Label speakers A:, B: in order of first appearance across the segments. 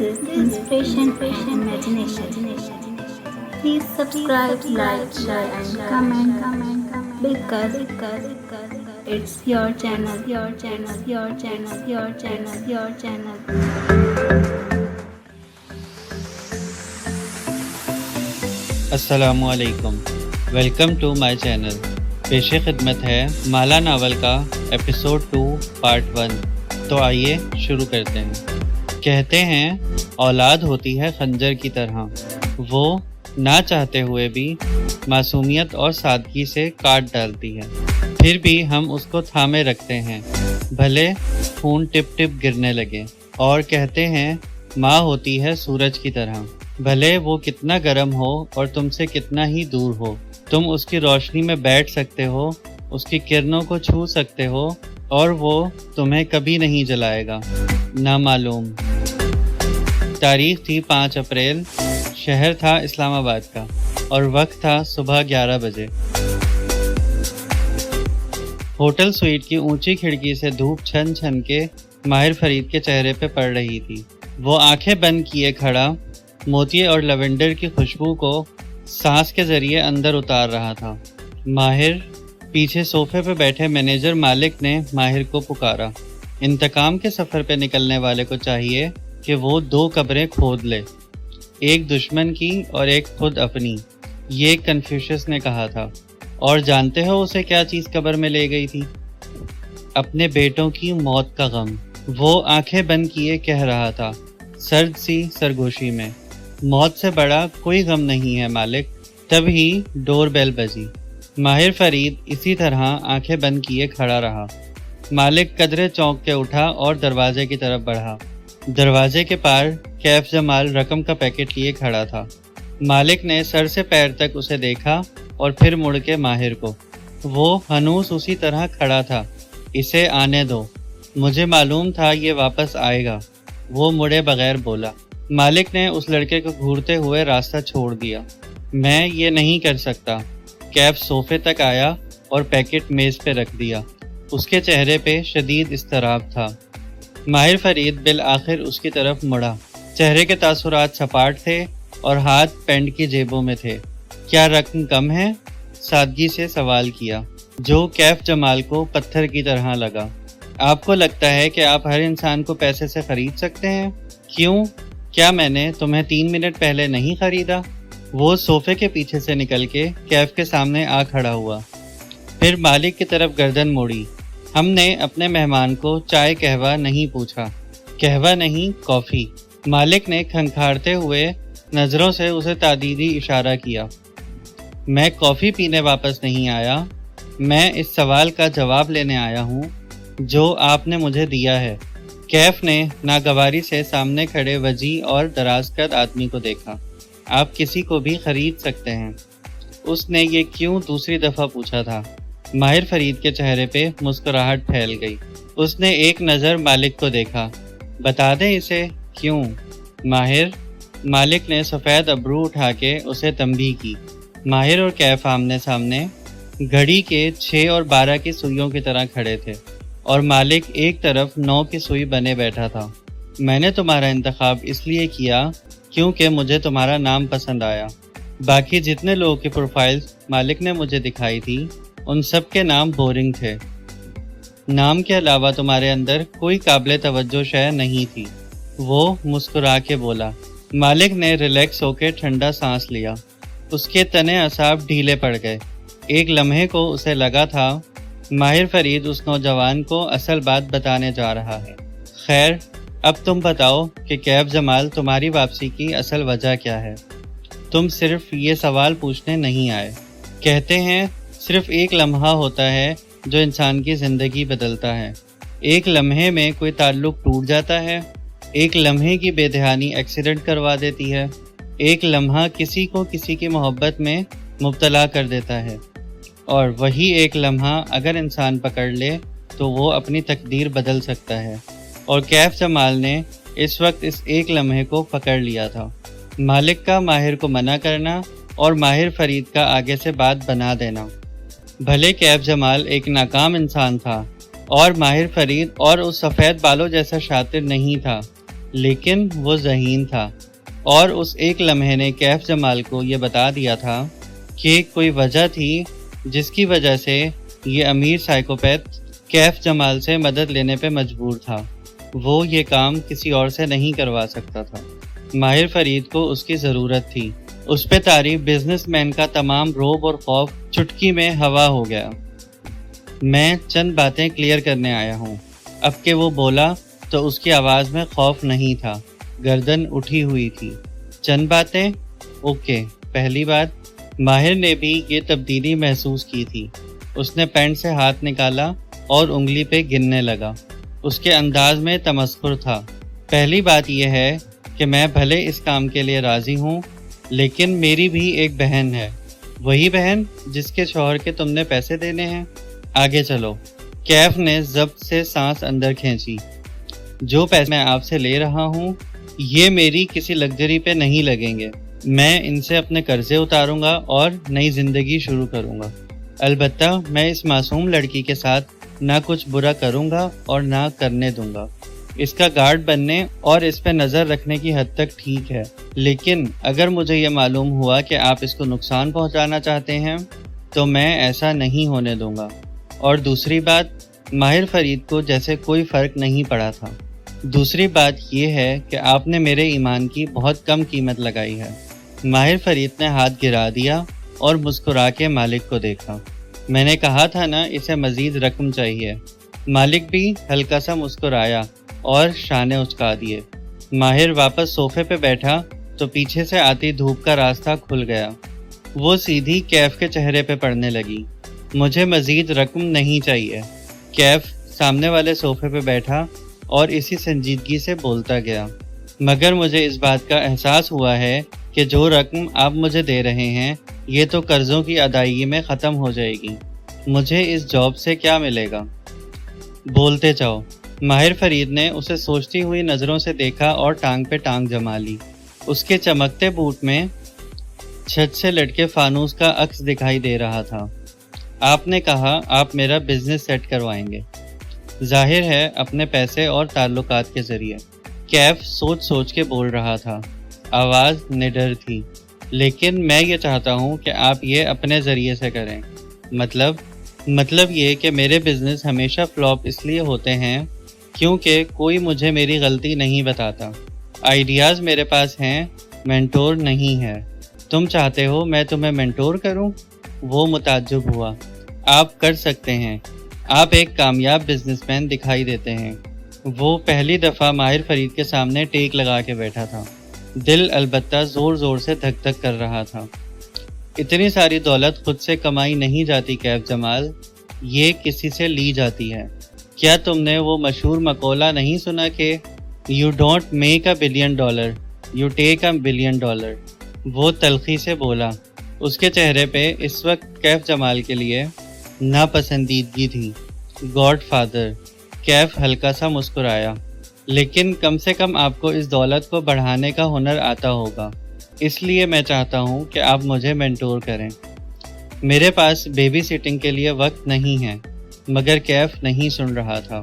A: is inspiration and imagination. Please subscribe, like, share and comment because it's your channel.
B: السلام علیکم، welcome to my channel. پیش خدمت ہے مالا ناول کا ایپیسوڈ 2 پارٹ 1۔ تو آئیے شروع کرتے ہیں۔ کہتے ہیں اولاد ہوتی ہے خنجر کی طرح، وہ نہ چاہتے ہوئے بھی معصومیت اور سادگی سے کاٹ ڈالتی ہے، پھر بھی ہم اس کو تھامے رکھتے ہیں بھلے خون ٹپ ٹپ گرنے لگے۔ اور کہتے ہیں ماں ہوتی ہے سورج کی طرح، بھلے وہ کتنا گرم ہو اور تم سے کتنا ہی دور ہو، تم اس کی روشنی میں بیٹھ سکتے ہو، اس کی کرنوں کو چھو سکتے ہو اور وہ تمہیں کبھی نہیں جلائے گا۔ نامعلوم۔ تاریخ تھی 5 اپریل، شہر تھا اسلام آباد کا اور وقت تھا صبح 11 بجے۔ ہوٹل سویٹ کی اونچی کھڑکی سے دھوپ چھن چھن کے ماہر فرید کے چہرے پہ پڑ رہی تھی۔ وہ آنکھیں بند کیے کھڑا موتی اور لیونڈر کی خوشبو کو سانس کے ذریعے اندر اتار رہا تھا۔ ماہر پیچھے صوفے پہ بیٹھے مینیجر مالک نے ماہر کو پکارا۔ انتقام کے سفر پہ نکلنے والے کو چاہیے کہ وہ 2 قبریں کھود لے، ایک دشمن کی اور ایک خود اپنی، یہ کنفیوشس نے کہا تھا۔ اور جانتے ہو اسے کیا چیز قبر میں لے گئی تھی؟ اپنے بیٹوں کی موت کا غم۔ وہ آنکھیں بند کیے کہہ رہا تھا سرد سی سرگوشی میں، موت سے بڑا کوئی غم نہیں ہے مالک۔ تبھی ڈور بیل بجی۔ ماہر فرید اسی طرح آنکھیں بند کیے کھڑا رہا۔ مالک قدرے چونک کے اٹھا اور دروازے کی طرف بڑھا۔ دروازے کے پار کیف جمال رقم کا پیکٹ لیے کھڑا تھا۔ مالک نے سر سے پیر تک اسے دیکھا اور پھر مڑ کے ماہر کو۔ وہ ہنوز اسی طرح کھڑا تھا۔ اسے آنے دو، مجھے معلوم تھا یہ واپس آئے گا، وہ مڑے بغیر بولا۔ مالک نے اس لڑکے کو گھورتے ہوئے راستہ چھوڑ دیا۔ میں یہ نہیں کر سکتا۔ کیف صوفے تک آیا اور پیکٹ میز پہ رکھ دیا۔ اس کے چہرے پہ شدید اضطراب تھا۔ ماہر فرید بالآخر اس کی طرف مڑا۔ چہرے کے تاثرات سپاٹ تھے اور ہاتھ پینٹ کی جیبوں میں تھے۔ کیا رقم کم ہے؟ سادگی سے سوال کیا، جو کیف جمال کو پتھر کی طرح لگا۔ آپ کو لگتا ہے کہ آپ ہر انسان کو پیسے سے خرید سکتے ہیں؟ کیوں؟ کیا میں نے تمہیں 3 منٹ پہلے نہیں خریدا؟ وہ صوفے کے پیچھے سے نکل کے کیف کے سامنے آ کھڑا ہوا، پھر مالک کی طرف گردن موڑی۔ ہم نے اپنے مہمان کو چائے قہوہ نہیں پوچھا۔ قہوہ نہیں، کافی۔ مالک نے کھنکھاڑتے ہوئے نظروں سے اسے تادیدی اشارہ کیا۔ میں کافی پینے واپس نہیں آیا، میں اس سوال کا جواب لینے آیا ہوں جو آپ نے مجھے دیا ہے۔ کیف نے ناگواری سے سامنے کھڑے وجی اور دراز قد آدمی کو دیکھا۔ آپ کسی کو بھی خرید سکتے ہیں۔ اس نے یہ کیوں دوسری دفعہ پوچھا تھا؟ ماہر فرید کے چہرے پہ مسکراہٹ پھیل گئی۔ اس نے ایک نظر مالک کو دیکھا۔ بتا دیں اسے کیوں؟ ماہر، مالک نے سفید ابرو اٹھا کے اسے تنبیہ کی۔ ماہر اور کیف آمنے سامنے گھڑی کے 6 اور 12 کی سوئیوں کی طرح کھڑے تھے اور مالک ایک طرف 9 کی سوئی بنے بیٹھا تھا۔ میں نے تمہارا انتخاب اس لیے کیا کیونکہ مجھے تمہارا نام پسند آیا۔ باقی جتنے لوگوں کی پروفائلز مالک نے مجھے دکھائی تھی ان سب کے نام بورنگ تھے۔ نام کے علاوہ تمہارے اندر کوئی قابل توجہ شے نہیں تھی۔ وہ مسکرا کے بولا۔ مالک نے ریلیکس ہو کے ٹھنڈا سانس لیا۔ اس کے تنے اعصاب ڈھیلے پڑ گئے۔ ایک لمحے کو اسے لگا تھا ماہر فرید اس نوجوان کو اصل بات بتانے جا رہا ہے۔ خیر، اب تم بتاؤ کہ کیف جمال تمہاری واپسی کی اصل وجہ کیا ہے؟ تم صرف یہ سوال پوچھنے نہیں آئے۔ کہتے ہیں صرف ایک لمحہ ہوتا ہے جو انسان کی زندگی بدلتا ہے۔ ایک لمحے میں کوئی تعلق ٹوٹ جاتا ہے، ایک لمحے کی بے دھیانی ایکسیڈنٹ کروا دیتی ہے، ایک لمحہ کسی کو کسی کی محبت میں مبتلا کر دیتا ہے، اور وہی ایک لمحہ اگر انسان پکڑ لے تو وہ اپنی تقدیر بدل سکتا ہے۔ اور کیف جمال نے اس وقت اس ایک لمحے کو پکڑ لیا تھا۔ مالک کا ماہر کو منع کرنا اور ماہر فرید کا آگے سے بات بنا دینا۔ بھلے کیف جمال ایک ناکام انسان تھا اور ماہر فرید اور اس سفید بالوں جیسا شاطر نہیں تھا، لیکن وہ ذہین تھا اور اس ایک لمحے نے کیف جمال کو یہ بتا دیا تھا کہ کوئی وجہ تھی جس کی وجہ سے یہ امیر سائیکوپیتھ کیف جمال سے مدد لینے پہ مجبور تھا۔ وہ یہ کام کسی اور سے نہیں کروا سکتا تھا۔ ماہر فرید کو اس کی ضرورت تھی۔ اس پہ طاری بزنس مین کا تمام روب اور خوف چٹکی میں ہوا ہو گیا۔ میں چند باتیں کلیئر کرنے آیا ہوں۔ اب کہ وہ بولا تو اس کی آواز میں خوف نہیں تھا، گردن اٹھی ہوئی تھی۔ چند باتیں؟ اوکے۔ پہلی بات، ماہر نے بھی یہ تبدیلی محسوس کی تھی۔ اس نے پینٹ سے ہاتھ نکالا اور انگلی پہ گننے لگا۔ اس کے انداز میں تمسخر تھا۔ پہلی بات یہ ہے کہ میں بھلے اس کام کے لیے راضی ہوں، لیکن میری بھی ایک بہن ہے۔ وہی بہن جس کے شوہر کے تم نے پیسے دینے ہیں؟ آگے چلو۔ کیف نے ضبط سے سانس اندر کھینچی۔ جو پیسے میں آپ سے لے رہا ہوں یہ میری کسی لگژری پہ نہیں لگیں گے۔ میں ان سے اپنے قرضے اتاروں گا اور نئی زندگی شروع کروں گا۔ البتہ میں اس معصوم لڑکی کے ساتھ نہ کچھ برا کروں گا اور نہ کرنے دوں گا۔ اس کا گارڈ بننے اور اس پہ نظر رکھنے کی حد تک ٹھیک ہے، لیکن اگر مجھے یہ معلوم ہوا کہ آپ اس کو نقصان پہنچانا چاہتے ہیں تو میں ایسا نہیں ہونے دوں گا۔ اور دوسری بات، ماہر فرید کو جیسے کوئی فرق نہیں پڑا تھا۔ دوسری بات یہ ہے کہ آپ نے میرے ایمان کی بہت کم قیمت لگائی ہے۔ ماہر فرید نے ہاتھ گرا دیا اور مسکرا کے مالک کو دیکھا۔ میں نے کہا تھا نا اسے مزید رقم چاہیے۔ مالک بھی ہلکا سا مسکرایا اور شانے اچکا دیے۔ ماہر واپس صوفے پہ بیٹھا تو پیچھے سے آتی دھوپ کا راستہ کھل گیا۔ وہ سیدھی کیف کے چہرے پہ پڑنے لگی۔ مجھے مزید رقم نہیں چاہیے۔ کیف سامنے والے صوفے پہ بیٹھا اور اسی سنجیدگی سے بولتا گیا، مگر مجھے اس بات کا احساس ہوا ہے کہ جو رقم آپ مجھے دے رہے ہیں یہ تو قرضوں کی ادائیگی میں ختم ہو جائے گی۔ مجھے اس جاب سے کیا ملے گا؟ بولتے جاؤ۔ ماہر فرید نے اسے سوچتی ہوئی نظروں سے دیکھا اور ٹانگ پہ ٹانگ جما لی۔ اس کے چمکتے بوٹ میں چھت سے لٹکے فانوس کا عکس دکھائی دے رہا تھا۔ آپ نے کہا آپ میرا بزنس سیٹ کروائیں گے، ظاہر ہے اپنے پیسے اور تعلقات کے ذریعے۔ کیف سوچ سوچ کے بول رہا تھا، آواز نڈر تھی۔ لیکن میں یہ چاہتا ہوں کہ آپ یہ اپنے ذریعے سے کریں۔ مطلب یہ کہ میرے بزنس ہمیشہ فلاپ اس لیے ہوتے ہیں کیونکہ کوئی مجھے میری غلطی نہیں بتاتا۔ آئیڈیاز میرے پاس ہیں، مینٹور نہیں ہے۔ تم چاہتے ہو میں تمہیں مینٹور کروں؟ وہ متعجب ہوا۔ آپ کر سکتے ہیں، آپ ایک کامیاب بزنس مین دکھائی دیتے ہیں۔ وہ پہلی دفعہ ماہر فرید کے سامنے ٹیک لگا کے بیٹھا تھا۔ دل البتہ زور زور سے دھک دھک کر رہا تھا۔ اتنی ساری دولت خود سے کمائی نہیں جاتی کیف جمال، یہ کسی سے لی جاتی ہے۔ کیا تم نے وہ مشہور مقولہ نہیں سنا کہ you don't make a billion dollar, you take a billion dollar? وہ تلخی سے بولا۔ اس کے چہرے پہ اس وقت کیف جمال کے لیے ناپسندیدگی تھی۔ گاڈ فادر، کیف ہلکا سا مسکرایا، لیکن کم سے کم آپ کو اس دولت کو بڑھانے کا ہنر آتا ہوگا، اس لیے میں چاہتا ہوں کہ آپ مجھے مینٹور کریں۔ میرے پاس بیبی سٹنگ کے لیے وقت نہیں ہے۔ مگر کیف نہیں سن رہا تھا۔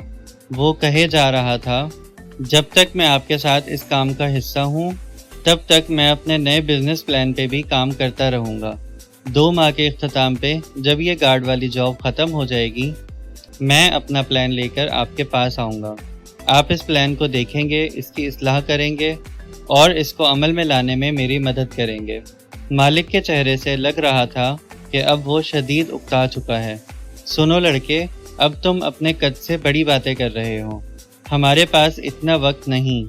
B: وہ کہے جا رہا تھا، جب تک میں آپ کے ساتھ اس کام کا حصہ ہوں تب تک میں اپنے نئے بزنس پلان پہ بھی کام کرتا رہوں گا۔ 2 ماہ کے اختتام پہ جب یہ گارڈ والی جاب ختم ہو جائے گی میں اپنا پلان لے کر آپ کے پاس آؤں گا۔ آپ اس پلان کو دیکھیں گے، اس کی اصلاح کریں گے اور اس کو عمل میں لانے میں میری مدد کریں گے۔ مالک کے چہرے سے لگ رہا تھا کہ اب وہ شدید اکتا چکا ہے۔ سنو لڑکے، اب تم اپنے قد سے بڑی باتیں کر رہے ہو، ہمارے پاس اتنا وقت نہیں۔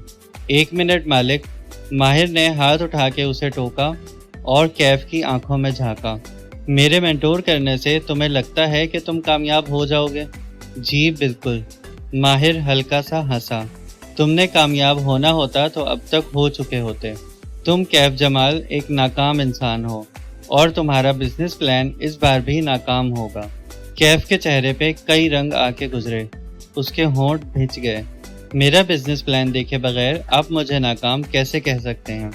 B: 1 منٹ مالک۔ ماہر نے ہاتھ اٹھا کے اسے ٹوکا اور کیف کی آنکھوں میں جھانکا۔ میرے مینٹور کرنے سے تمہیں لگتا ہے کہ تم کامیاب ہو جاؤ گے؟ جی بالکل۔ ماہر ہلکا سا ہنسا۔ تم نے کامیاب ہونا ہوتا تو اب تک ہو چکے ہوتے۔ تم کیف جمال ایک ناکام انسان ہو اور تمہارا بزنس پلان اس بار بھی ناکام ہوگا۔ کیف کے چہرے پہ کئی رنگ آ کے گزرے، اس کے ہونٹ بھنچ گئے۔ میرا بزنس پلان دیکھے بغیر آپ مجھے ناکام کیسے کہہ سکتے ہیں؟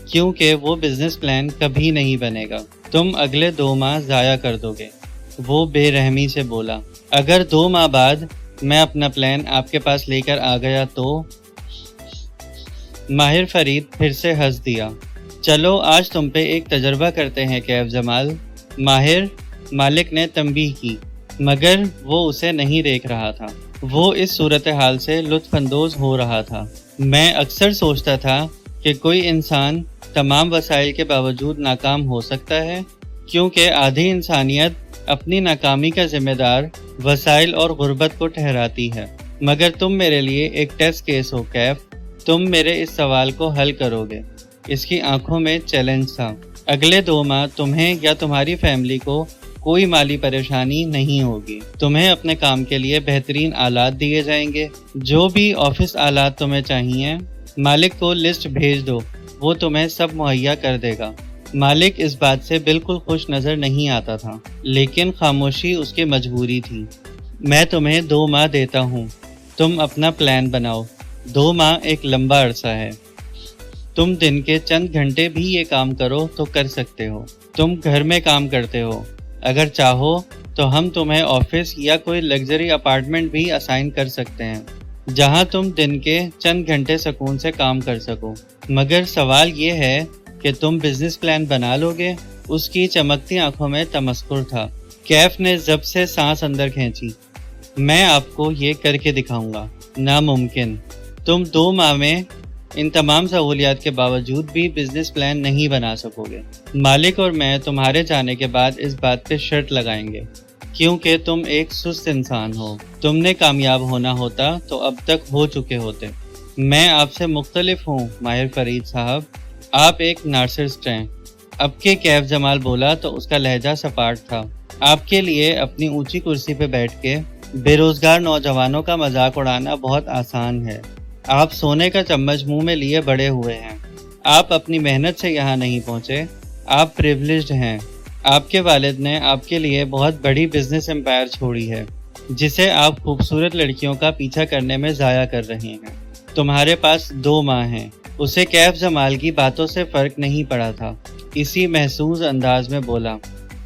B: کیونکہ وہ بزنس پلان کبھی نہیں بنے گا، تم اگلے 2 ماہ ضائع کر دو گے۔ وہ بے رحمی سے بولا، اگر 2 ماہ بعد میں اپنا پلان آپ کے پاس لے کر آ گیا تو؟ ماہر فرید پھر سے ہنس دیا۔ چلو آج تم پہ ایک تجربہ کرتے ہیں کیف جمال۔ ماہر، مالک نے تنبیہ کی، مگر وہ اسے نہیں دیکھ رہا تھا۔ وہ اس صورتحال سے لطف اندوز ہو رہا تھا۔ میں اکثر سوچتا تھا کہ کوئی انسان تمام وسائل کے باوجود ناکام ہو سکتا ہے، کیونکہ آدھی انسانیت اپنی ناکامی کا ذمہ دار وسائل اور غربت کو ٹھہراتی ہے۔ مگر تم میرے لیے ایک ٹیسٹ کیس ہو کیف، تم میرے اس سوال کو حل کرو گے۔ اس کی آنکھوں میں چیلنج تھا۔ اگلے 2 ماہ تمہیں یا تمہاری فیملی کو کوئی مالی پریشانی نہیں ہوگی۔ تمہیں اپنے کام کے لیے بہترین آلات دیے جائیں گے۔ جو بھی آفس آلات تمہیں چاہیے، مالک کو لسٹ بھیج دو، وہ تمہیں سب مہیا کر دے گا۔ مالک اس بات سے بالکل خوش نظر نہیں آتا تھا، لیکن خاموشی اس کی مجبوری تھی۔ میں تمہیں 2 ماہ دیتا ہوں، تم اپنا پلان بناؤ۔ 2 ماہ ایک لمبا عرصہ ہے۔ تم دن کے چند گھنٹے بھی یہ کام کرو تو کر سکتے ہو۔ تم گھر میں کام کرتے ہو، اگر چاہو تو ہم تمہیں آفس یا کوئی لگژری اپارٹمنٹ بھی اسائن کر سکتے ہیں جہاں تم دن کے چند گھنٹے سکون سے کام کر سکو۔ مگر سوال یہ ہے کہ تم بزنس پلان بنا لو گے؟ اس کی چمکتی آنکھوں میں تمسخر تھا۔ کیف نے ضبط سے سانس اندر کھینچی۔ میں آپ کو یہ کر کے دکھاؤں گا۔ ناممکن۔ تم 2 ماہ میں ان تمام سہولیات کے باوجود بھی بزنس پلان نہیں بنا سکو گے۔ مالک اور میں تمہارے جانے کے بعد اس بات پہ شرط لگائیں گے، کیونکہ تم ایک سست انسان ہو۔ تم نے کامیاب ہونا ہوتا تو اب تک ہو چکے ہوتے۔ میں آپ سے مختلف ہوں ماہر فرید صاحب، آپ ایک نارسسٹ ہیں۔ اب کے کیف جمال بولا تو اس کا لہجہ سپاٹ تھا۔ آپ کے لیے اپنی اونچی کرسی پہ بیٹھ کے بے روزگار نوجوانوں کا مذاق اڑانا بہت آسان ہے۔ آپ سونے کا چمچ منہ میں لیے بڑے ہوئے ہیں۔ آپ اپنی محنت سے یہاں نہیں پہنچے، آپ پریویلیجڈ ہیں۔ آپ کے والد نے آپ کے لیے بہت بڑی بزنس امپائر چھوڑی ہے، جسے آپ خوبصورت لڑکیوں کا پیچھا کرنے میں ضائع کر رہے ہیں۔ تمہارے پاس 2 ماہ ہیں۔ اسے کیف جمال کی باتوں سے فرق نہیں پڑا تھا، اسی محسوس انداز میں بولا،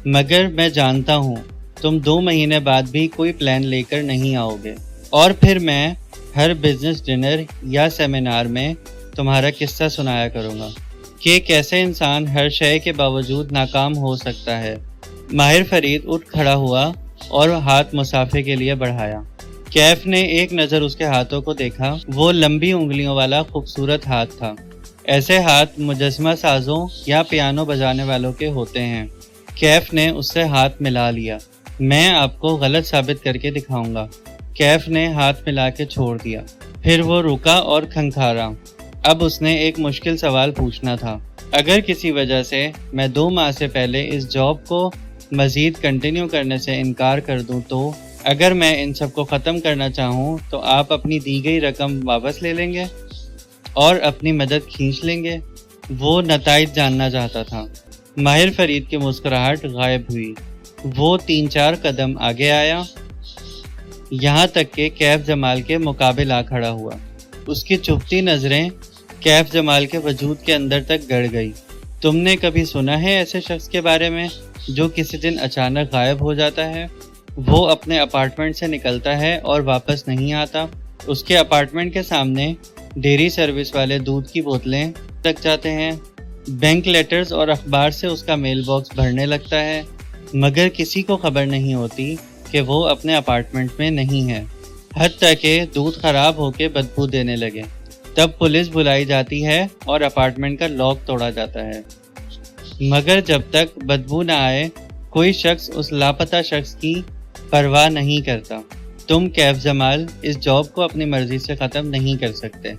B: مگر میں جانتا ہوں تم 2 مہینے بعد بھی کوئی پلان لے کر نہیں آؤ گے، اور پھر میں ہر بزنس ڈنر یا سیمینار میں تمہارا قصہ سنایا کروں گا کہ کیسے انسان ہر شے کے باوجود ناکام ہو سکتا ہے۔ ماہر فرید اٹھ کھڑا ہوا اور ہاتھ مسافے کے لیے بڑھایا۔ کیف نے ایک نظر اس کے ہاتھوں کو دیکھا۔ وہ لمبی انگلیوں والا خوبصورت ہاتھ تھا۔ ایسے ہاتھ مجسمہ سازوں یا پیانو بجانے والوں کے ہوتے ہیں۔ کیف نے اس سے ہاتھ ملا لیا۔ میں آپ کو غلط ثابت کر کے دکھاؤں گا۔ کیف نے ہاتھ ملا کے چھوڑ دیا۔ پھر وہ رکا اور کھنکھارا۔ اب اس نے ایک مشکل سوال پوچھنا تھا۔ اگر کسی وجہ سے میں 2 ماہ سے پہلے اس جاب کو مزید کنٹینیو کرنے سے انکار کر دوں تو اگر میں ان سب کو ختم کرنا چاہوں تو آپ اپنی دی گئی رقم واپس لے لیں گے اور اپنی مدد کھینچ لیں گے؟ وہ نتائج جاننا چاہتا تھا۔ ماہر فرید کی مسکراہٹ غائب ہوئی۔ وہ 3-4 قدم آگے آیا، یہاں تک کہ کیف جمال کے مقابل آ کھڑا ہوا۔ اس کی چبھتی نظریں کیف جمال کے وجود کے اندر تک گڑ گئی۔ تم نے کبھی سنا ہے ایسے شخص کے بارے میں جو کسی دن اچانک غائب ہو جاتا ہے؟ وہ اپنے اپارٹمنٹ سے نکلتا ہے اور واپس نہیں آتا۔ اس کے اپارٹمنٹ کے سامنے ڈیری سروس والے دودھ کی بوتلیں رکھ جاتے ہیں، بینک لیٹرز اور اخبار سے اس کا میل باکس بھرنے لگتا ہے، مگر کسی کو خبر نہیں ہوتی کہ وہ اپنے اپارٹمنٹ میں نہیں ہے، حتیٰ کہ دودھ خراب ہو کے بدبو دینے لگے۔ تب پولیس بلائی جاتی ہے اور اپارٹمنٹ کا لاک توڑا جاتا ہے، مگر جب تک بدبو نہ آئے کوئی شخص اس لاپتہ شخص کی پرواہ نہیں کرتا۔ تم کیف جمال اس جاب کو اپنی مرضی سے ختم نہیں کر سکتے۔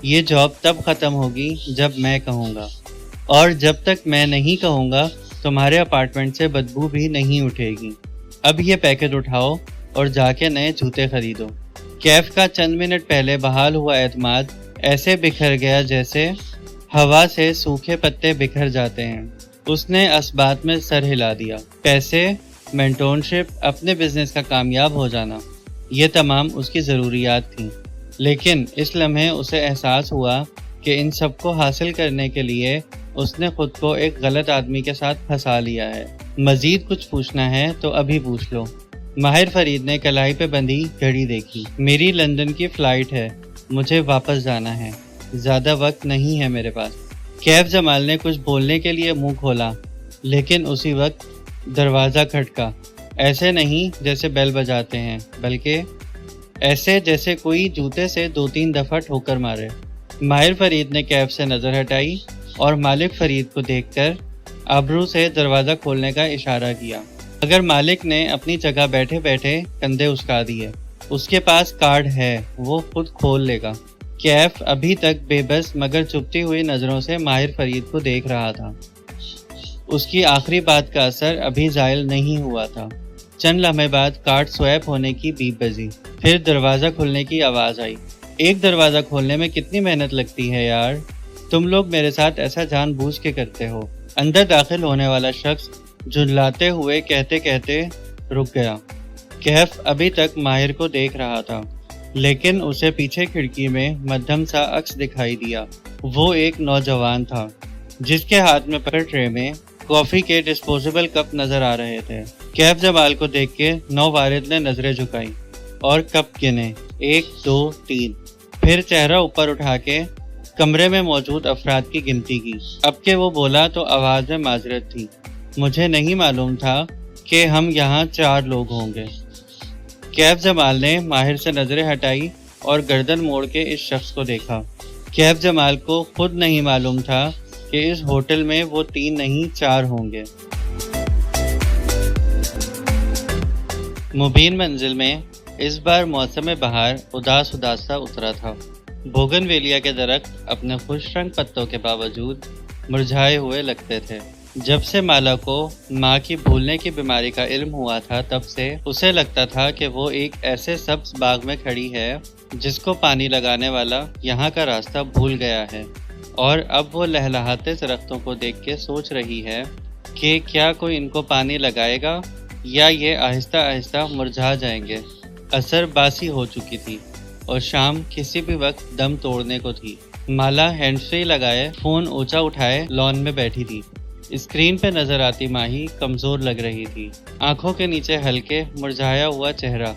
B: یہ جاب تب ختم ہوگی جب میں کہوں گا، اور جب تک میں نہیں کہوں گا تمہارے اپارٹمنٹ سے بدبو بھی نہیں اٹھے گی۔ اب یہ پیکٹ اٹھاؤ اور جا کے نئے جوتے خریدو۔ کیف کا چند منٹ پہلے بحال ہوا اعتماد ایسے بکھر گیا جیسے ہوا سے سوکھے پتے بکھر جاتے ہیں۔ اس نے اس بات میں سر ہلا دیا۔ پیسے، مینٹورشپ، اپنے بزنس کا کامیاب ہو جانا، یہ تمام اس کی ضروریات تھیں، لیکن اس لمحے اسے احساس ہوا کہ ان سب کو حاصل کرنے کے لیے اس نے خود کو ایک غلط آدمی کے ساتھ پھنسا لیا ہے۔ مزید کچھ پوچھنا ہے تو ابھی پوچھ لو۔ ماہر فرید نے کلائی پہ بندھی گھڑی دیکھی۔ میری لندن کی فلائٹ ہے، مجھے واپس جانا ہے۔ زیادہ وقت نہیں ہے میرے پاس۔ کیف جمال نے کچھ بولنے کے لیے منہ کھولا، لیکن اسی وقت دروازہ کھٹکا، ایسے نہیں جیسے بیل بجاتے ہیں، بلکہ ایسے جیسے کوئی جوتے سے 2-3 دفعہ ٹھوکر مارے۔ ماہر فرید نے کیف سے نظر ہٹائی اور مالک فرید کو دیکھ کر ابرو سے دروازہ کھولنے کا اشارہ کیا، مگر مالک نے اپنی جگہ بیٹھے بیٹھے کندھے اچکا دیے۔ اس کے پاس کارڈ ہے، وہ خود کھول لے گا۔ کیف ابھی تک بے بس مگر چپتی ہوئی نظروں سے ماہر فرید کو دیکھ رہا تھا۔ اس کی آخری بات کا اثر ابھی زائل نہیں ہوا تھا۔ چند لمحے بعد کارڈ سوائپ ہونے کی بیپ بجی، پھر دروازہ کھلنے کی آواز آئی۔ ایک دروازہ کھولنے میں کتنی محنت لگتی ہے یار، تم لوگ میرے ساتھ ایسا جان بوجھ کے کرتے ہو۔ اندر داخل ہونے والا شخص جھنجلاتے ہوئے کہتے کہتے رک گیا۔ کیف ابھی تک ماہر کو دیکھ رہا تھا، لیکن اسے پیچھے کھڑکی میں مدھم سا عکس دکھائی دیا۔ وہ ایک نوجوان تھا جس کے ہاتھ میں پکڑ ٹرے میں کافی کے ڈسپوزیبل کپ نظر آ رہے تھے۔ کیف جمال کو دیکھ کے نووارد نے نظریں جھکائی اور کپ گنے، 1 2 3، پھر چہرہ اوپر اٹھا کے کمرے میں موجود افراد کی گنتی کی۔ اب کہ وہ بولا تو آواز میں معذرت تھی، مجھے نہیں معلوم تھا کہ ہم یہاں 4 لوگ ہوں گے۔ کیف جمال نے ماہر سے نظریں ہٹائی اور گردن موڑ کے اس شخص کو دیکھا۔ کیف جمال کو خود نہیں معلوم تھا کہ اس ہوٹل میں وہ 3 نہیں 4 ہوں گے۔ مبین منزل میں اس بار موسم بہار اداس سا اترا تھا۔ بوگن ویلیا کے درخت اپنے خوش رنگ پتوں کے باوجود مرجھائے ہوئے لگتے تھے۔ جب سے مالا کو ماں کی بھولنے کی بیماری کا علم ہوا تھا، تب سے اسے لگتا تھا کہ وہ ایک ایسے سبز باغ میں کھڑی ہے جس کو پانی لگانے والا یہاں کا راستہ بھول گیا ہے، اور اب وہ لہلہاتے درختوں کو دیکھ کے سوچ رہی ہے کہ کیا کوئی ان کو پانی لگائے گا یا یہ آہستہ آہستہ مرجھا جائیں گے۔ عصر باسی ہو چکی تھی اور شام کسی بھی وقت دم توڑنے کو تھی۔ مالا ہینڈ فری لگائے فون اونچا اٹھائے لان میں بیٹھی تھی۔ اسکرین پہ نظر آتی ماہی کمزور لگ رہی تھی، آنکھوں کے نیچے ہلکے مرجھایا ہوا چہرہ۔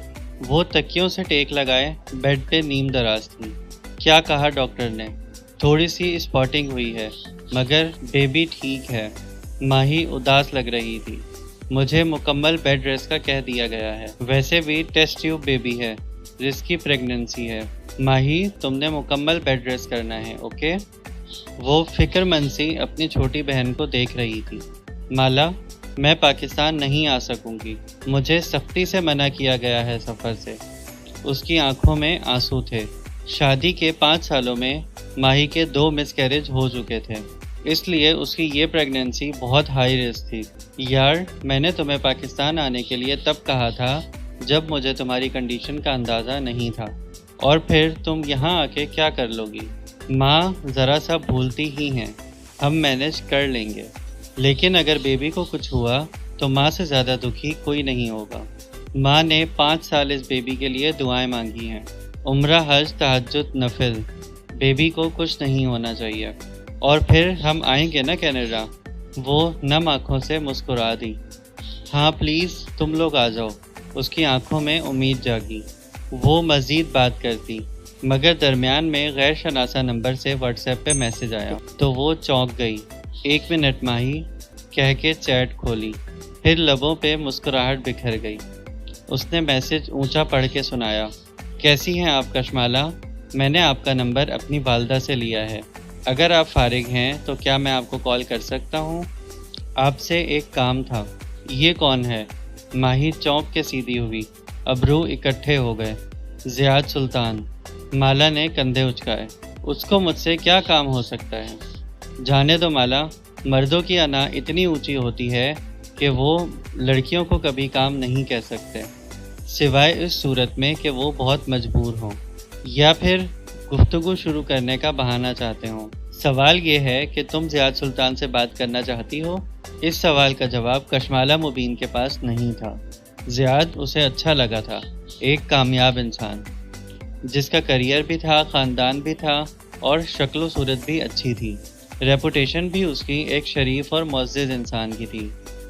B: وہ تکیوں سے ٹیک لگائے بیڈ پہ نیم دراز تھی۔ کیا کہا ڈاکٹر نے؟ تھوڑی سی اسپاٹنگ ہوئی ہے مگر بیبی ٹھیک ہے۔ ماہی اداس لگ رہی تھی۔ مجھے مکمل بیڈ ریسٹ کا کہہ دیا گیا ہے، ویسے بھی ٹیسٹ ٹیوب بیبی ہے، رسکی پریگننسی ہے۔ ماہی تم نے مکمل بیڈ ریسٹ کرنا ہے، اوکے؟ وہ فکر مند سی اپنی چھوٹی بہن کو دیکھ رہی تھی۔ مالا، میں پاکستان نہیں آ سکوں گی، مجھے سختی سے منع کیا گیا ہے سفر سے۔ اس کی آنکھوں میں آنسو تھے۔ شادی کے 5 سالوں میں ماہی کے 2 مس کیریج ہو چکے تھے، اس لیے اس کی یہ پریگننسی بہت ہائی رسک تھی۔ یار، میں نے تمہیں پاکستان آنے کے لیے تب کہا تھا جب مجھے تمہاری کنڈیشن کا اندازہ نہیں تھا، اور پھر تم یہاں آ کے کیا کر لو گی؟ ماں ذرا سا بھولتی ہی ہیں، ہم مینیج کر لیں گے، لیکن اگر بیبی کو کچھ ہوا تو ماں سے زیادہ دکھی کوئی نہیں ہوگا۔ ماں نے 5 سال اس بیبی کے لیے دعائیں مانگی ہیں، عمرہ، حج، تہجد، نفل۔ بیبی کو کچھ نہیں ہونا چاہیے، اور پھر ہم آئیں گے نا کینیڈا۔ وہ نم آنکھوں سے مسکرا دی۔ ہاں پلیز تم لوگ آ جاؤ۔ اس کی آنکھوں میں امید جاگی۔ وہ مزید بات کرتی مگر درمیان میں غیر شناسہ نمبر سے واٹس ایپ پہ میسج آیا تو وہ چونک گئی۔ 1 منٹ ماہی کہہ کے چیٹ کھولی، پھر لبوں پہ مسکراہٹ بکھر گئی۔ اس نے میسج اونچا پڑھ کے سنایا، کیسی ہیں آپ کشمالہ؟ میں نے آپ کا نمبر اپنی والدہ سے لیا ہے، اگر آپ فارغ ہیں تو کیا میں آپ کو کال کر سکتا ہوں؟ آپ سے ایک کام تھا۔ یہ کون ہے؟ ماہی چونک کے سیدھی ہوئی، ابرو اکٹھے ہو گئے۔ زیاد سلطان۔ مالا نے کندھے اچکائے۔ اس کو مجھ سے کیا کام ہو سکتا ہے؟ جانے دو مالا، مردوں کی انا اتنی اونچی ہوتی ہے کہ وہ لڑکیوں کو کبھی کام نہیں کہہ سکتے، سوائے اس صورت میں کہ وہ بہت مجبور ہوں یا پھر گفتگو شروع کرنے کا بہانہ چاہتے ہوں۔ سوال یہ ہے کہ تم زیاد سلطان سے بات کرنا چاہتی ہو؟ اس سوال کا جواب کشمالہ مبین کے پاس نہیں تھا۔ زیاد اسے اچھا لگا تھا، ایک کامیاب انسان جس کا کریئر بھی تھا، خاندان بھی تھا اور شکل و صورت بھی اچھی تھی۔ ریپوٹیشن بھی اس کی ایک شریف اور معزز انسان کی تھی۔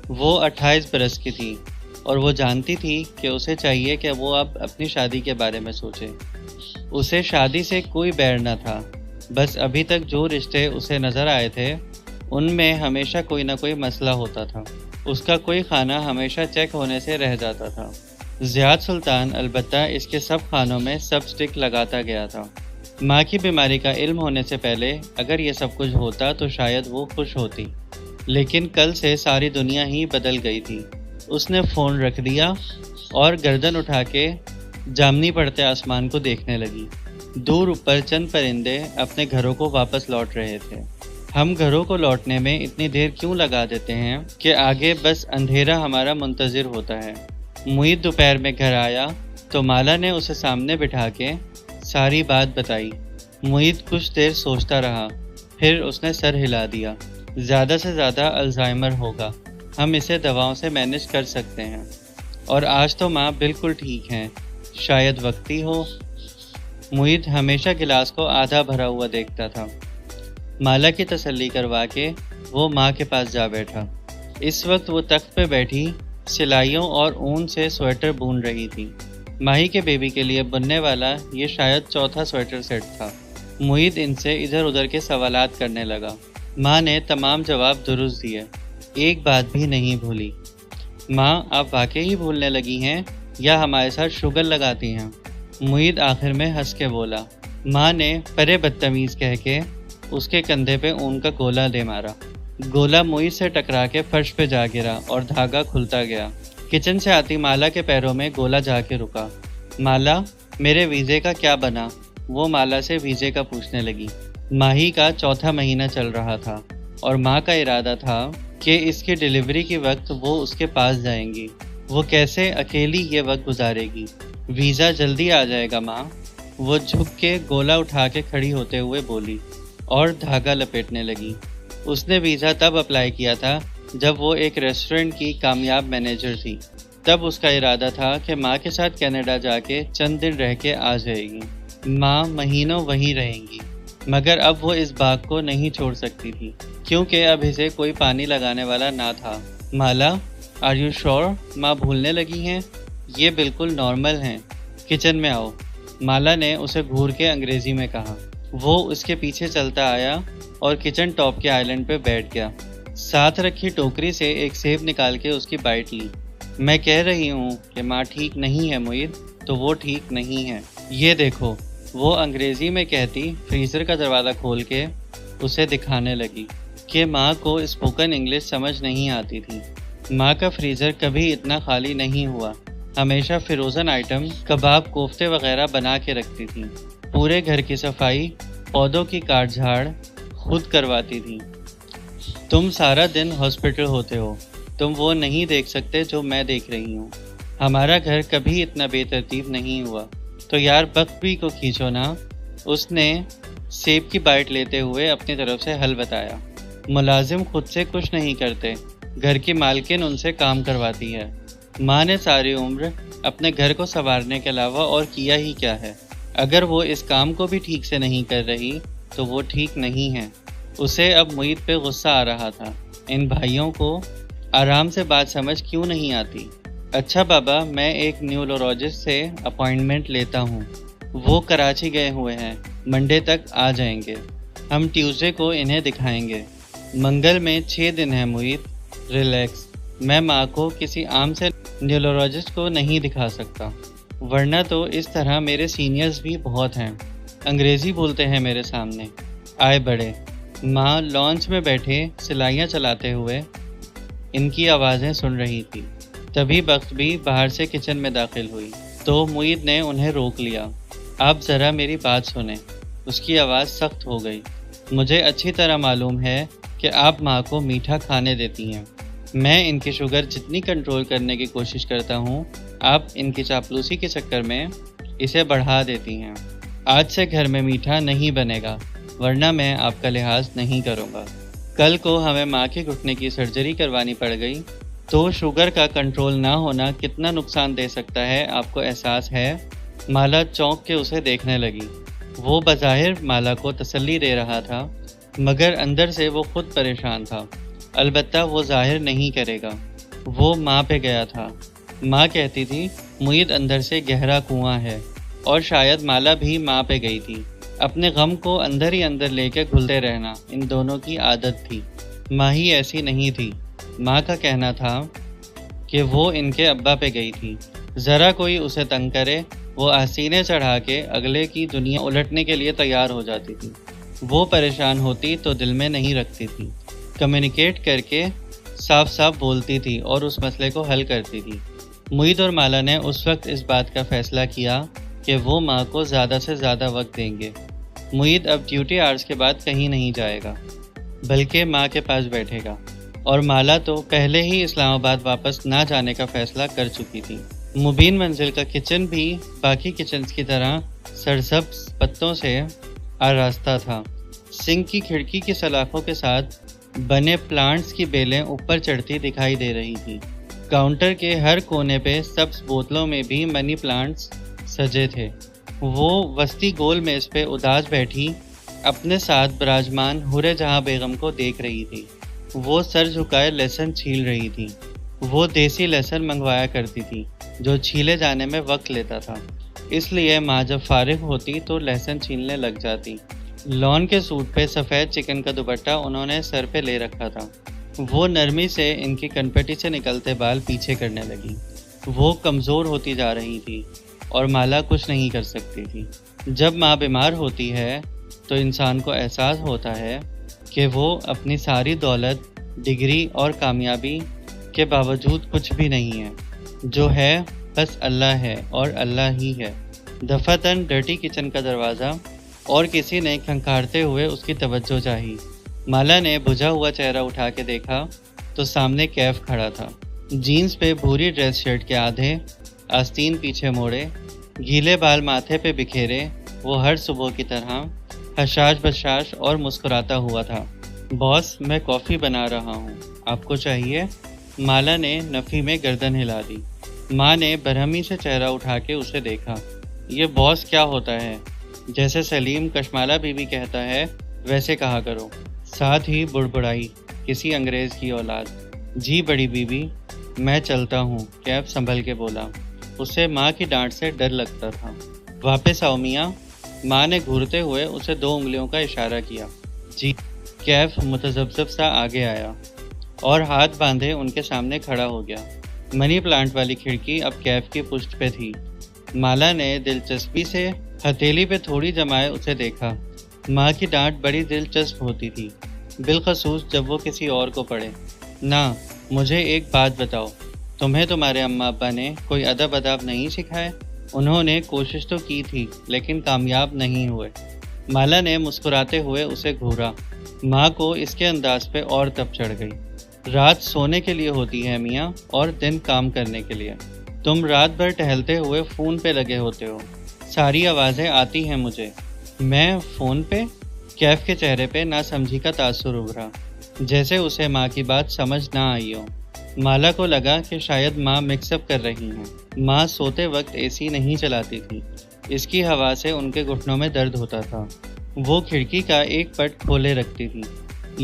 B: وہ 28 برس کی تھی اور وہ جانتی تھی کہ اسے چاہیے کہ وہ اب اپنی شادی کے بارے میں سوچے۔ اسے شادی سے کوئی بیر نہ تھا، بس ابھی تک جو رشتے اسے نظر آئے تھے ان میں ہمیشہ کوئی نہ کوئی مسئلہ ہوتا تھا۔ اس کا کوئی خانہ ہمیشہ چیک ہونے سے رہ جاتا تھا۔ زیاد سلطان البتہ اس کے سب خانوں میں سب سٹک لگاتا گیا تھا۔ ماں کی بیماری کا علم ہونے سے پہلے اگر یہ سب کچھ ہوتا تو شاید وہ خوش ہوتی، لیکن کل سے ساری دنیا ہی بدل گئی تھی۔ اس نے فون رکھ دیا اور گردن اٹھا کے جامنی پڑتے آسمان کو دیکھنے لگی۔ دور اوپر چند پرندے اپنے گھروں کو واپس لوٹ رہے تھے۔ ہم گھروں کو لوٹنے میں اتنی دیر کیوں لگا دیتے ہیں کہ آگے بس اندھیرا ہمارا منتظر ہوتا ہے۔ معید دوپہر میں گھر آیا تو مالا نے اسے سامنے بٹھا کے ساری بات بتائی۔ معید کچھ دیر سوچتا رہا، پھر اس نے سر ہلا دیا۔ زیادہ سے زیادہ الزائمر ہوگا، ہم اسے دواؤں سے مینج کر سکتے ہیں، اور آج تو ماں بالکل ٹھیک ہیں، شاید وقتی ہو۔ معید ہمیشہ گلاس کو آدھا بھرا ہوا دیکھتا تھا۔ مالا کی تسلی کروا کے وہ ماں کے پاس جا بیٹھا۔ اس وقت وہ تخت پہ بیٹھی سلائیوں اور اون سے سویٹر بون رہی تھی۔ ماہی کے بیبی کے لیے بننے والا یہ شاید چوتھا سویٹر سیٹ تھا۔ معید ان سے ادھر ادھر کے سوالات کرنے لگا۔ ماں نے تمام جواب درست دیے، ایک بات بھی نہیں بھولی۔ ماں، آپ واقعی ہی بھولنے لگی ہیں یا ہمارے ساتھ شوگر لگاتی ہیں؟ معید آخر میں ہنس کے بولا۔ ماں نے پرے بدتمیز کہہ کے اس کے کندھے پہ اون کا گولا دے مارا۔ گولا معید سے ٹکرا کے فرش پہ جا گرا اور دھاگا کھلتا گیا۔ کچن سے آتی مالا کے پیروں میں گولا جا کے رکا۔ مالا، میرے ویزے کا کیا بنا؟ وہ مالا سے ویزے کا پوچھنے لگی۔ ماہی کا چوتھا مہینہ چل رہا تھا اور ماں کا ارادہ تھا کہ اس کی ڈیلیوری کے وقت وہ اس کے پاس جائیں گی۔ وہ کیسے اکیلی یہ وقت گزارے گی؟ ویزا جلدی آ جائے گا ماں، وہ جھک کے گولا اٹھا کے کھڑی ہوتے ہوئے بولی اور دھاگا لپیٹنے لگی۔ اس نے ویزا تب اپلائی کیا تھا جب وہ ایک ریسٹورنٹ کی کامیاب مینیجر تھی۔ تب اس کا ارادہ تھا کہ ماں کے ساتھ کینیڈا جا کے چند دن رہ کے آ جائے گی۔ ماں مہینوں وہیں رہیں گی، مگر اب وہ اس باغ کو نہیں چھوڑ سکتی تھی کیونکہ اب اسے کوئی پانی لگانے والا نہ تھا۔ مالا، آر یو شور؟ ماں بھولنے لگی ہیں؟ یہ بالکل نارمل ہیں، کچن میں آؤ، مالا نے اسے گھور کے انگریزی میں کہا۔ وہ اس کے پیچھے چلتا آیا اور کچن ٹاپ کے آئلینڈ پہ بیٹھ گیا۔ ساتھ رکھی ٹوکری سے ایک سیب نکال کے اس کی بائٹ لی۔ میں کہہ رہی ہوں کہ ماں ٹھیک نہیں ہے معید، تو وہ ٹھیک نہیں ہے۔ یہ دیکھو، وہ انگریزی میں کہتی فریزر کا دروازہ کھول کے اسے دکھانے لگی کہ ماں کو اسپوکن انگلش سمجھ نہیں آتی تھی۔ ماں کا فریزر کبھی اتنا خالی نہیں ہوا، ہمیشہ فروزن آئٹم، کباب، کوفتے وغیرہ بنا کے رکھتی تھی۔ پورے گھر کی صفائی، پودوں کی کاٹ جھاڑ خود کرواتی تھی۔ تم سارا دن ہاسپٹل ہوتے ہو، تم وہ نہیں دیکھ سکتے جو میں دیکھ رہی ہوں۔ ہمارا گھر کبھی اتنا بے ترتیب نہیں ہوا، تو یار بخت کو کھینچو نا۔ اس نے سیب کی بائٹ لیتے ہوئے اپنی طرف سے حل بتایا۔ ملازم خود سے کچھ نہیں کرتے، گھر کی مالکن ان سے کام کرواتی ہے۔ ماں نے ساری عمر اپنے گھر کو سنوارنے کے علاوہ اور کیا ہی کیا ہے؟ اگر وہ اس کام کو بھی ٹھیک سے نہیں کر رہی تو وہ ٹھیک نہیں ہے۔ اسے اب معید پہ غصہ آ رہا تھا۔ ان بھائیوں کو آرام سے بات سمجھ کیوں نہیں آتی؟ اچھا بابا، میں ایک نیورولوجسٹ سے اپوائنٹمنٹ لیتا ہوں، وہ کراچی گئے ہوئے ہیں، منڈے تک آ جائیں گے۔ ہم ٹیوزڈے کو انہیں دکھائیں گے۔ منگل میں 6 دن ہے معید، ریلیکس۔ میں ماں کو کسی عام سے نیورولوجسٹ کو نہیں دکھا سکتا، ورنہ تو اس طرح میرے سینئرز بھی بہت ہیں، انگریزی بولتے ہیں میرے سامنے، آئے بڑے۔ ماں لانچ میں بیٹھے سلائیاں چلاتے ہوئے ان کی آوازیں سن رہی تھی۔ تبھی بخت بھی باہر سے کچن میں داخل ہوئی تو معید نے انہیں روک لیا۔ آپ ذرا میری بات سنیں۔ اس کی آواز سخت ہو گئی۔ مجھے اچھی طرح معلوم ہے کہ آپ ماں کو میٹھا کھانے دیتی ہیں۔ میں ان کی شوگر جتنی کنٹرول کرنے کی کوشش کرتا ہوں، آپ ان کی چاپلوسی کے چکر میں اسے بڑھا دیتی ہیں۔ آج سے گھر میں میٹھا نہیں بنے گا، ورنہ میں آپ کا لحاظ نہیں کروں گا۔ کل کو ہمیں ماں کے گھٹنے کی سرجری کروانی پڑ گئی تو شوگر کا کنٹرول نہ ہونا کتنا نقصان دے سکتا ہے آپ کو احساس ہے؟ مالا چونک کے اسے دیکھنے لگی۔ وہ بظاہر مالا کو تسلی دے رہا تھا، مگر اندر سے وہ خود پریشان تھا۔ البتہ وہ ظاہر نہیں کرے گا۔ وہ ماں پہ گیا تھا۔ ماں کہتی تھی معید اندر سے گہرا کنواں ہے، اور شاید مالا بھی ماں پہ گئی تھی۔ اپنے غم کو اندر ہی اندر لے کے گھلتے رہنا ان دونوں کی عادت تھی۔ ماہی ایسی نہیں تھی۔ ماں کا کہنا تھا کہ وہ ان کے ابا پہ گئی تھی، ذرا کوئی اسے تنگ کرے وہ آستینے چڑھا کے اگلے کی دنیا الٹنے کے لیے تیار ہو جاتی تھی۔ وہ پریشان ہوتی تو دل میں نہیں رکھتی تھی، کمیونیکیٹ کر کے صاف صاف بولتی تھی اور اس مسئلے کو حل کرتی تھی۔ معید اور مالا نے اس وقت اس بات کا فیصلہ کیا کہ وہ ماں کو زیادہ سے زیادہ وقت دیں گے۔ معید اب ڈیوٹی آورز کے بعد کہیں نہیں جائے گا بلکہ ماں کے پاس بیٹھے گا، اور مالا تو پہلے ہی اسلام آباد واپس نہ جانے کا فیصلہ کر چکی تھی۔ مبین منزل کا کچن بھی باقی کچنز کی طرح سرسبز پتوں سے آراستہ تھا۔ سنک کی کھڑکی کی سلاخوں کے ساتھ بنے پلانٹس کی بیلیں اوپر چڑھتی دکھائی دے رہی تھی۔ کاؤنٹر کے ہر کونے پہ سبز بوتلوں میں بھی منی پلانٹس سجے تھے۔ وہ وسطی گول میز پہ اداس بیٹھی اپنے ساتھ براجمان حورِ جہاں بیگم کو دیکھ رہی تھی۔ وہ سر جھکائے لہسن چھیل رہی تھی۔ وہ دیسی لہسن منگوایا کرتی تھی جو چھیلے جانے میں وقت لیتا تھا، اس لیے ماں جب فارغ ہوتی تو لہسن چھیلنے لگ جاتی۔ لون کے سوٹ پہ سفید چکن کا دوپٹہ انہوں نے سر پہ لے رکھا تھا۔ وہ نرمی سے ان کی کنپٹی سے نکلتے بال پیچھے کرنے لگی۔ وہ کمزور ہوتی جا رہی تھی اور مالا کچھ نہیں کر سکتی تھی۔ جب ماں بیمار ہوتی ہے تو انسان کو احساس ہوتا ہے کہ وہ اپنی ساری دولت، ڈگری اور کامیابی کے باوجود کچھ بھی نہیں ہے۔ جو ہے بس اللہ ہے اور اللہ ہی ہے۔ دفعتاً ڈرٹی کچن کا دروازہ اور کسی نے کھنکھارتے ہوئے اس کی توجہ چاہی۔ مالا نے بجھا ہوا چہرہ اٹھا کے دیکھا تو سامنے کیف کھڑا تھا۔ جینز پہ بھوری ڈریس شرٹ کے آدھے آستین پیچھے موڑے، گیلے بال ماتھے پہ بکھیرے، وہ ہر صبح کی طرح حشاش بشاش اور مسکراتا ہوا تھا۔ باس، میں کافی بنا رہا ہوں، آپ کو چاہیے؟ مالا نے نفی میں گردن ہلا دی۔ ماں نے برہمی سے چہرہ اٹھا کے اسے دیکھا۔ یہ باس کیا ہوتا ہے؟ جیسے سلیم کشمالہ بی بی کہتا ہے ویسے کہا کرو۔ ساتھ ہی بڑبڑائی، کسی انگریز کی اولاد۔ جی بڑی بی بی، میں چلتا ہوں، کیف سنبھل کے بولا۔ اسے ماں کی ڈانٹ سے ڈر لگتا تھا۔ واپس آؤ میاں، ماں نے گھورتے ہوئے اسے 2 انگلیوں کا اشارہ کیا۔ جی۔ کیف متذبذب سا آگے آیا اور ہاتھ باندھے ان کے سامنے کھڑا ہو گیا۔ منی پلانٹ والی کھڑکی اب کیف کی پشت پہ تھی۔ مالا نے دلچسپی سے ہتھیلی پہ تھوڑی جمائے اسے دیکھا۔ ماں کی ڈانٹ بڑی دلچسپ ہوتی تھی، بالخصوص جب وہ کسی اور کو پڑھے۔ نہ، مجھے ایک بات بتاؤ، تمہیں تمہارے اماں ابا نے کوئی ادب نہیں سکھائے؟ انہوں نے کوشش تو کی تھی لیکن کامیاب نہیں ہوئے۔ مالا نے مسکراتے ہوئے اسے گھورا۔ ماں کو اس کے انداز پہ اور تپ چڑھ گئی۔ رات سونے کے لیے ہوتی ہے میاں، اور دن کام کرنے کے لیے۔ تم رات بھر ٹہلتے ہوئے فون پہ لگے ہوتے ہو، ساری آوازیں آتی ہیں مجھے۔ میں فون پہ؟ کیف کے چہرے پہ ناسمجھی کا تاثر ابھرا، جیسے اسے ماں کی بات سمجھ نہ آئی ہو۔ مالا کو لگا کہ شاید ماں مکس اپ کر رہی ہیں۔ ماں سوتے وقت اے سی نہیں چلاتی تھی، اس کی ہوا سے ان کے گھٹنوں میں درد ہوتا تھا۔ وہ کھڑکی کا ایک پٹ کھولے رکھتی تھی،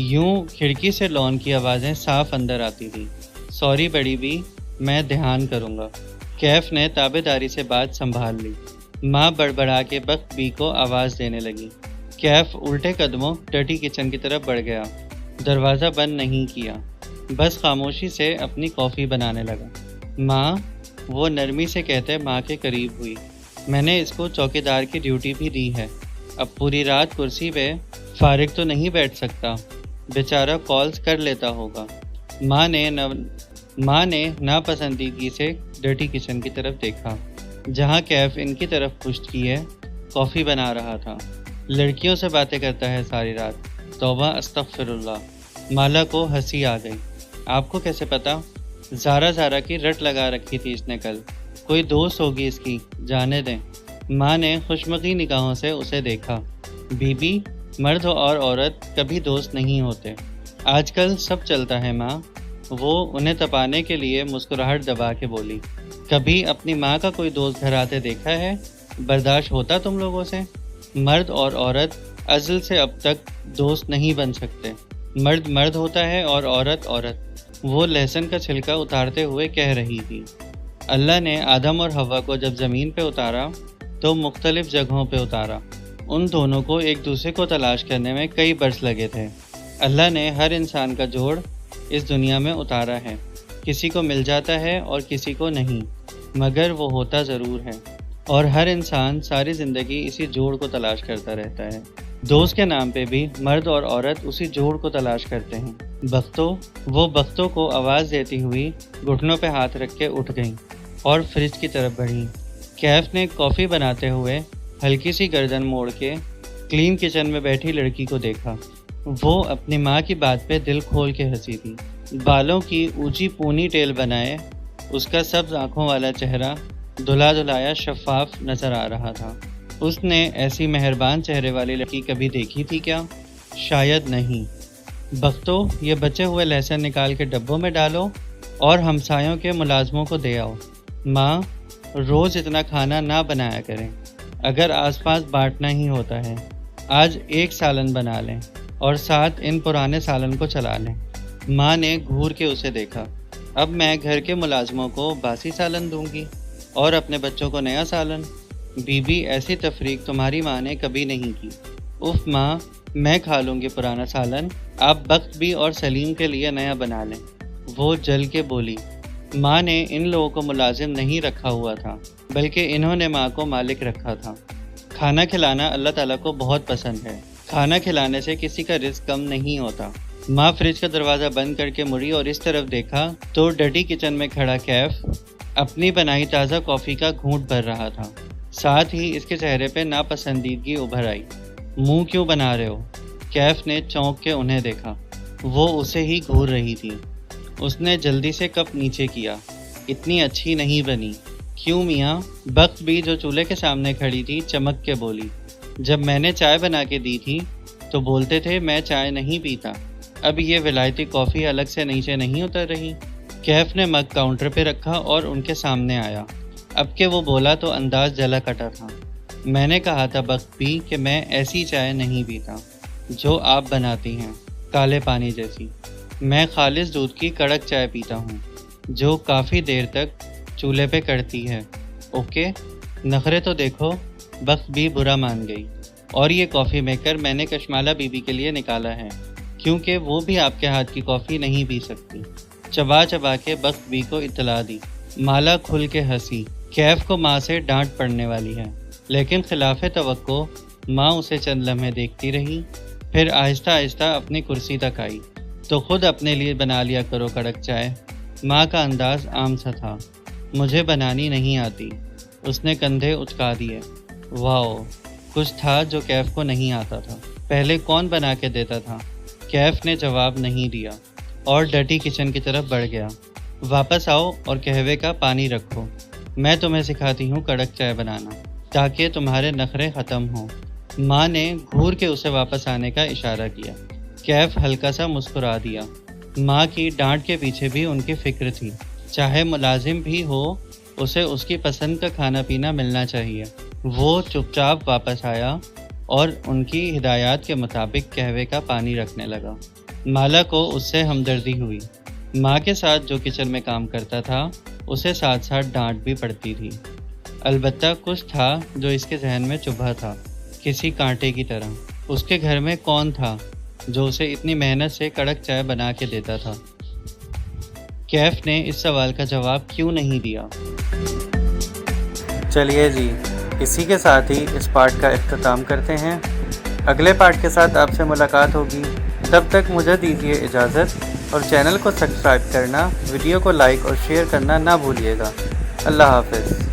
B: یوں کھڑکی سے لون کی آوازیں صاف اندر آتی تھی۔ سوری بڑی بی، میں دھیان کروں گا۔ کیف نے تابعداری سے بات سنبھال لی۔ ماں بڑبڑا کے بخت بی کو آواز دینے لگی۔ کیف الٹے قدموں ڈرٹی کچن کی طرف بڑھ گیا، دروازہ بند نہیں کیا، بس خاموشی سے اپنی کافی بنانے لگا۔ ماں، وہ نرمی سے کہتے ماں کے قریب ہوئی، میں نے اس کو چوکیدار کی ڈیوٹی بھی دی ہے، اب پوری رات کرسی پہ فارغ تو نہیں بیٹھ سکتا، بیچارہ کالز کر لیتا ہوگا۔ ماں نے ناپسندیدگی سے ڈرٹی کچن کی طرف دیکھا، جہاں کیف ان کی طرف پشت کیے کافی بنا رہا تھا۔ لڑکیوں سے باتیں کرتا ہے ساری رات، توبہ استغفر اللہ۔ مالا کو ہنسی آ گئی۔ آپ کو کیسے پتا؟ زارا کی رٹ لگا رکھی تھی اس نے کل، کوئی دوست ہوگی اس کی، جانے دیں۔ ماں نے خوشمخی نگاہوں سے اسے دیکھا۔ بی بی، مرد اور عورت کبھی دوست نہیں ہوتے، آج کل سب چلتا ہے ماں۔ وہ انہیں تپانے کے لیے مسکراہٹ دبا کے بولی، کبھی اپنی ماں کا کوئی دوست گھر آتے دیکھا ہے؟ برداشت ہوتا تم لوگوں سے؟ مرد اور عورت ازل سے اب تک دوست نہیں بن سکتے، مرد ہوتا ہے اور عورت عورت۔ وہ لہسن کا چھلکا اتارتے ہوئے کہہ رہی تھی۔ اللہ نے آدم اور حوا کو جب زمین پہ اتارا تو مختلف جگہوں پہ اتارا، ان دونوں کو ایک دوسرے کو تلاش کرنے میں کئی برس لگے تھے۔ اللہ نے ہر انسان کا جوڑ اس دنیا میں اتارا ہے، کسی کو مل جاتا ہے اور کسی کو نہیں، مگر وہ ہوتا ضرور ہے، اور ہر انسان ساری زندگی اسی جوڑ کو تلاش کرتا رہتا ہے۔ دوست کے نام پہ بھی مرد اور عورت اسی جوڑ کو تلاش کرتے ہیں۔ بختوں کو آواز دیتی ہوئی گھٹنوں پہ ہاتھ رکھ کے اٹھ گئیں اور فریج کی طرف بڑھیں۔ کیف نے کافی بناتے ہوئے ہلکی سی گردن موڑ کے کلین کچن میں بیٹھی لڑکی کو دیکھا۔ وہ اپنی ماں کی بات پہ دل کھول کے ہنسی تھی۔ بالوں کی اونچی پونی ٹیل بنائے اس کا سبز آنکھوں والا چہرہ دھلا دھلایا شفاف نظر آ رہا تھا۔ اس نے ایسی مہربان چہرے والی لڑکی کبھی دیکھی تھی کیا؟ شاید نہیں۔ بختوں، یہ بچے ہوئے لہسن نکال کے ڈبوں میں ڈالو اور ہمسایوں کے ملازموں کو دے آؤ۔ ماں، روز اتنا کھانا نہ بنایا کریں، اگر آس پاس بانٹنا ہی ہوتا ہے۔ آج ایک سالن بنا لیں اور ساتھ ان پرانے سالن کو چلا لیں۔ ماں نے گھور کے اسے دیکھا۔ اب میں گھر کے ملازموں کو باسی سالن دوں گی اور اپنے بچوں کو نیا سالن؟ بی بی، ایسی تفریق تمہاری ماں نے کبھی نہیں کی۔ اف ماں، میں کھا لوں گی پرانا سالن، آپ بخت بھی اور سلیم کے لیے نیا بنا لیں۔ وہ جل کے بولی۔ ماں نے ان لوگوں کو ملازم نہیں رکھا ہوا تھا، بلکہ انہوں نے ماں کو مالک رکھا تھا۔ کھانا کھلانا اللہ تعالیٰ کو بہت پسند ہے۔ کھانا کھلانے سے کسی کا رزق کم نہیں ہوتا۔ ماں فریج کا دروازہ بند کر کے مڑی اور اس طرف دیکھا تو ڈٹی کچن میں کھڑا کیف اپنی بنائی تازہ کافی کا گھونٹ بھر رہا تھا۔ ساتھ ہی اس کے چہرے پہ ناپسندیدگی ابھر آئی۔ منہ کیوں بنا رہے ہو؟ کیف نے چونک کے انہیں دیکھا۔ وہ اسے ہی گھور رہی تھی۔ اس نے جلدی سے کپ نیچے کیا۔ اتنی اچھی نہیں بنی۔ کیوں میاں؟ بخت بھی جو چولہے کے سامنے کھڑی تھی چمک کے بولی۔ جب میں نے چائے بنا کے دی تھی تو بولتے تھے میں چائے نہیں پیتا، اب یہ ولایتی کافی الگ سے نیچے نہیں اتر رہی۔ کیف نے مگ کاؤنٹر پہ رکھا اور ان کے سامنے آیا۔ اب کہ وہ بولا تو انداز جلا کٹا تھا۔ میں نے کہا تھا بخت بھی کہ میں ایسی چائے نہیں پیتا جو آپ بناتی ہیں، کالے پانی جیسی۔ میں خالص دودھ کی کڑک چائے پیتا ہوں جو کافی دیر تک چولہے پہ کڑتی ہے۔ اوکے، نخرے تو دیکھو۔ بخت بھی برا مان گئی۔ اور یہ کافی میکر میں نے کشمالہ بی بی کے لیے نکالا ہے، کیونکہ وہ بھی آپ کے ہاتھ کی کافی نہیں پی سکتی۔ چبا چبا کے بخت بی کو اطلاع دی۔ مالا کھل کے ہنسی۔ کیف کو ماں سے ڈانٹ پڑنے والی ہے، لیکن خلاف توقع ماں اسے چند لمحے دیکھتی رہی، پھر آہستہ آہستہ اپنی کرسی تک آئی۔ تو خود اپنے لیے بنا لیا کرو کڑک چائے۔ ماں کا انداز عام سا تھا۔ مجھے بنانی نہیں آتی۔ اس نے کندھے اچکا دیے۔ واو، کچھ تھا جو کیف کو نہیں آتا تھا۔ پہلے کون بنا کے دیتا تھا؟ کیف نے جواب نہیں دیا اور ڈٹی کچن کی طرف بڑھ گیا۔ واپس آؤ اور قہوے کا پانی رکھو، میں تمہیں سکھاتی ہوں کڑک چائے بنانا تاکہ تمہارے نخرے ختم ہوں۔ ماں نے گھور کے اسے واپس آنے کا اشارہ کیا۔ کیف ہلکا سا مسکرا دیا۔ ماں کی ڈانٹ کے پیچھے بھی ان کی فکر تھی۔ چاہے ملازم بھی ہو، اسے اس کی پسند کا کھانا پینا ملنا چاہیے۔ وہ چپ چاپ واپس آیا اور ان کی ہدایات کے مطابق قہوے کا پانی رکھنے لگا۔ مالا کو اس سے ہمدردی ہوئی۔ ماں کے ساتھ جو کچن میں کام کرتا تھا اسے ساتھ ساتھ ڈانٹ بھی پڑتی تھی۔ البتہ کچھ تھا جو اس کے ذہن میں چبھا تھا، کسی کانٹے کی طرح۔ اس کے گھر میں کون تھا جو اسے اتنی محنت سے کڑک چائے بنا کے دیتا تھا؟ کیف نے اس سوال کا جواب کیوں نہیں دیا؟ چلیے جی، اسی کے ساتھ ہی اس پارٹ کا اختتام کرتے ہیں۔ اگلے پارٹ کے ساتھ آپ سے ملاقات ہوگی۔ تب تک مجھے دیجیے اجازت اور چینل کو سبسکرائب کرنا، ویڈیو کو لائک اور شیئر کرنا نہ بھولیے گا۔ اللہ حافظ۔